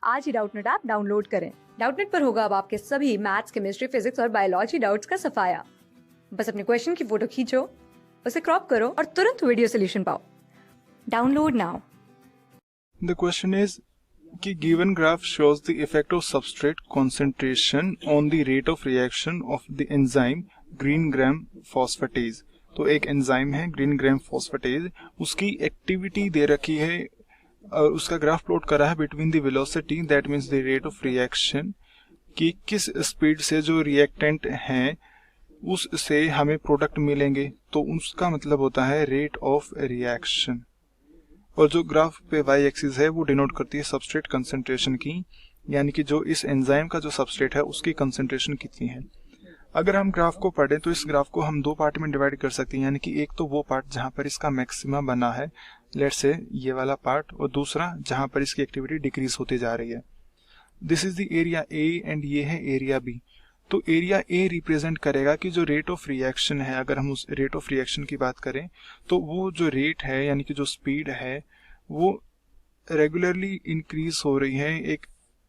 आज ही Doubtnut app download करें। Doubtnut पर होगा अब आपके सभी मैथ्स, केमिस्ट्री, फिजिक्स और बायोलॉजी डाउट्स का सफाया। बस अपने क्वेश्चन की फोटो खींचो, उसे क्रॉप करो और तुरंत वीडियो सोल्यूशन पाओ। Download now. The question is कि given graph shows the effect of substrate concentration on the rate of reaction of the enzyme green gram phosphatase। तो एक एंजाइम है ग्रीन ग्राम फोस्फेटेज, उसकी एक्टिविटी दे रखी है और उसका ग्राफ प्लॉट करा है between the velocity that means the rate of reaction, कि किस स्पीड से जो रिएक्टेंट हैं उससे हमें प्रोडक्ट मिलेंगे, तो उसका मतलब होता है रेट ऑफ रिएक्शन। और जो ग्राफ पे वाई एक्सिस है वो डिनोट करती है सबस्ट्रेट कंसंट्रेशन की, यानी कि जो इस एंजाइम का जो सबस्ट्रेट है उसकी कंसंट्रेशन कितनी है। अगर हम ग्राफ को पढ़ें तो इस ग्राफ को हम दो पार्ट में डिवाइड कर सकते हैं, यानी कि एक तो वो पार्ट जहां पर इसका मैक्सिमा बना है, लेट्स से ये वाला पार्ट, और दूसरा जहां पर इसकी एक्टिविटी डिक्रीज होती जा रही है। This is the area A and ये है एरिया बी। तो एरिया ए रिप्रेजेंट करेगा कि जो रेट ऑफ रिएक्शन है, अगर हम उस रेट ऑफ रिएक्शन की बात करें तो वो जो रेट है यानी कि जो स्पीड है वो रेगुलरली इंक्रीज हो रही है एक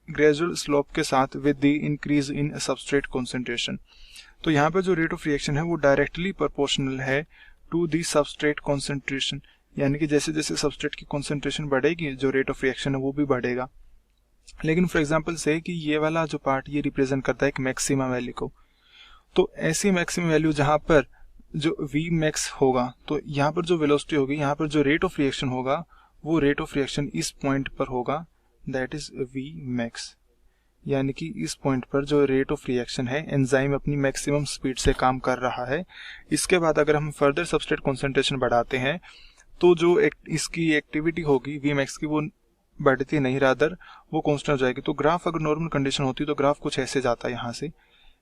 ग्रेजुअल स्लोप के साथ with the increase in substrate concentration. तो यहाँ पर जो रेट ऑफ रिएक्शन है वो डायरेक्टली प्रोपोर्शनल है टू दी सबस्ट्रेट कॉन्सेंट्रेशन, यानी कि जैसे जैसे सबस्ट्रेट की कॉन्सेंट्रेशन बढ़ेगी जो रेट ऑफ रिएक्शन है वो भी बढ़ेगा। लेकिन फॉर एग्जांपल से कि ये वाला जो पार्ट ये रिप्रेजेंट करता है एक मैक्सिमा वैल्यू को, तो ऐसी मैक्सिमम वैल्यू जहां पर जो वी मैक्स होगा तो यहाँ पर जो वेलोसिटी होगी, यहाँ पर जो रेट ऑफ रिएक्शन होगा वो रेट ऑफ रिएक्शन इस पॉइंट पर होगा, दैट इज वी मैक्स। यानी कि इस पॉइंट पर जो रेट ऑफ रिएक्शन है एंजाइम अपनी मैक्सिमम स्पीड से काम कर रहा है। इसके बाद अगर हम फर्दर सबस्ट्रेट कॉन्सेंट्रेशन बढ़ाते हैं तो जो इसकी एक्टिविटी होगी वी मैक्स की वो बढ़ती नहीं, रादर वो कांस्टेंट हो जाएगी। तो ग्राफ अगर नॉर्मल कंडीशन होती तो ग्राफ कुछ ऐसे जाता है यहाँ से,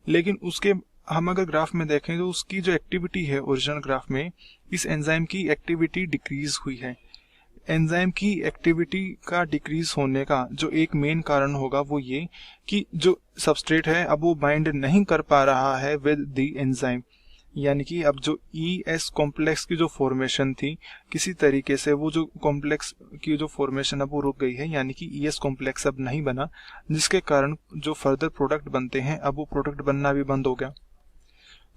लेकिन उसके हम अगर ग्राफ में देखें तो उसकी जो एक्टिविटी है ओरिजिनल ग्राफ में इस एंजाइम की एक्टिविटी डिक्रीज हुई है। एंजाइम की एक्टिविटी का डिक्रीज होने का जो एक मेन कारण होगा वो ये कि जो सबस्ट्रेट है अब वो बाइंड नहीं कर पा रहा है विद द एंजाइम, यानी कि अब जो ES कॉम्प्लेक्स की जो फॉर्मेशन थी किसी तरीके से वो जो कॉम्प्लेक्स की जो फॉर्मेशन अब वो रुक गई है, यानी कि ES कॉम्प्लेक्स अब नहीं बना, जिसके कारण जो फर्दर प्रोडक्ट बनते हैं अब वो प्रोडक्ट बनना भी बंद हो गया।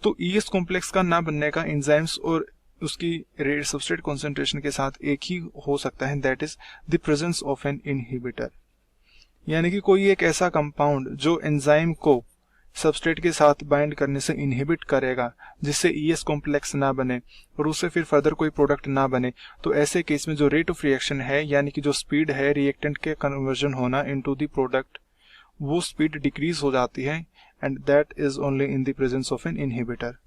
तो ES कॉम्प्लेक्स का ना बनने का एंजाइम्स और उसकी रेट सबस्ट्रेट कॉन्सेंट्रेशन के साथ एक ही हो सकता है, that is the presence of an inhibitor, यानी कि कोई एक ऐसा कंपाउंड जो एंजाइम को सबस्ट्रेट के साथ बाइंड करने से इनहिबिट करेगा जिससे ES कॉम्प्लेक्स ना बने और उससे फिर फर्दर कोई प्रोडक्ट ना बने। तो ऐसे केस में जो रेट ऑफ रिएक्शन है यानी कि जो स्पीड है रिएक्टेंट के कन्वर्जन होना इनटू द प्रोडक्ट, वो स्पीड डिक्रीज हो जाती है and that is only in the presence of an inhibitor.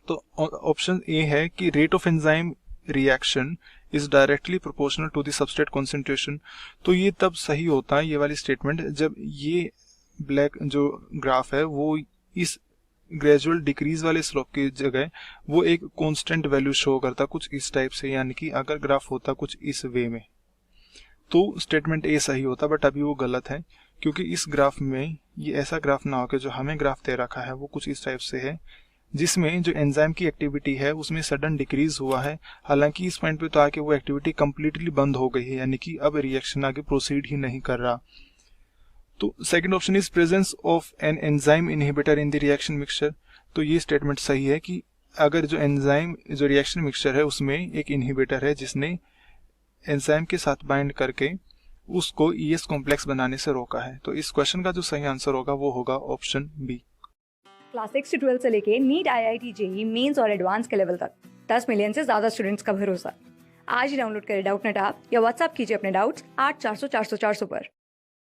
तो ऑप्शन ए है कि rate of enzyme reaction is directly proportional to the substrate concentration. तो ये तब सही होता है ये वाली स्टेटमेंट जब ये ब्लैक जो ग्राफ है वो इस ग्रेजुअल डिक्रीज वाले स्लोप की जगह वो एक कांस्टेंट वैल्यू शो करता कुछ इस टाइप से, यानी कि अगर ग्राफ होता कुछ इस वे में तो स्टेटमेंट ए सही होता, बट अभी वो गलत है क्योंकि इस ग्राफ में ये ऐसा ग्राफ ना होकर जो हमें ग्राफ दे रखा है वो कुछ इस टाइप से है जिसमें जो एंजाइम की एक्टिविटी है उसमें सडन डिक्रीज हुआ है, हालांकि इस पॉइंट पे तो आके वो एक्टिविटी कंप्लीटली बंद हो गई है, यानी कि अब रिएक्शन आगे प्रोसीड ही नहीं कर रहा। तो second option is presence of an enzyme inhibitor in the reaction mixture. तो ये स्टेटमेंट सही है कि अगर जो एंजाइम जो रिएक्शन मिक्सचर है उसमें एक इनहिबिटर है जिसने एंजाइम के साथ बाइंड करके उसको ES कॉम्प्लेक्स बनाने से रोका है। तो इस क्वेश्चन का जो सही आंसर होगा वो होगा ऑप्शन बी। क्लास 6 से 12 से लेके नीट, IIT, JEE मेंस और एडवांस के लेवल तक 10 मिलियन से ज्यादा स्टूडेंट्स का भरोसा। आज ही डाउनलोड करें डाउटनेट ऐप या व्हाट्सएप कीजिए अपने डाउट्स 8400 400 400 पर।